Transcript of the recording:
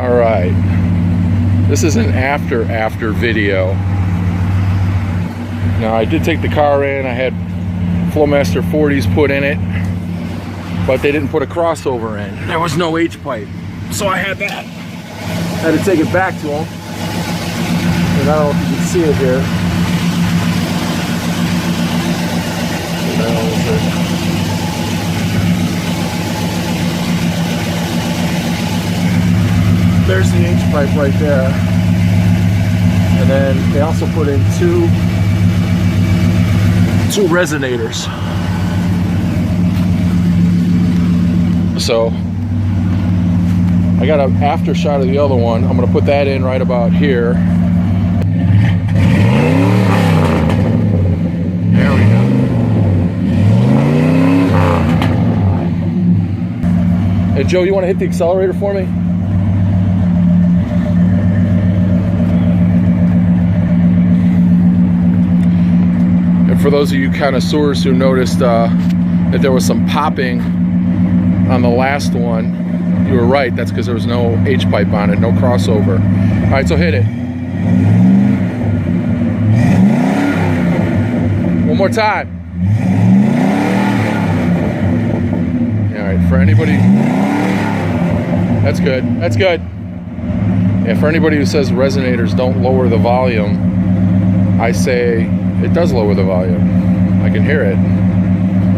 All right, this is an after video. Now I did take the car in. I had Flowmaster 40's put in it, but they didn't put a crossover in. There was no H-pipe, so I had that. I had to take it back to them. And I don't know if you can see it here. There's the H-pipe right there. And then they also put in two resonators. So I got an after shot of the other one. I'm going to put that in right about here. There we go. Hey Joe, you want to hit the accelerator for me? And for those of you connoisseurs who noticed that there was some popping on the last one, you were right. That's because there was no H-pipe on it, no crossover. All right, so hit it. One more time. All right, for anybody, that's good. That's good. Yeah, for anybody who says resonators don't lower the volume, I say it does lower the volume. I can hear it.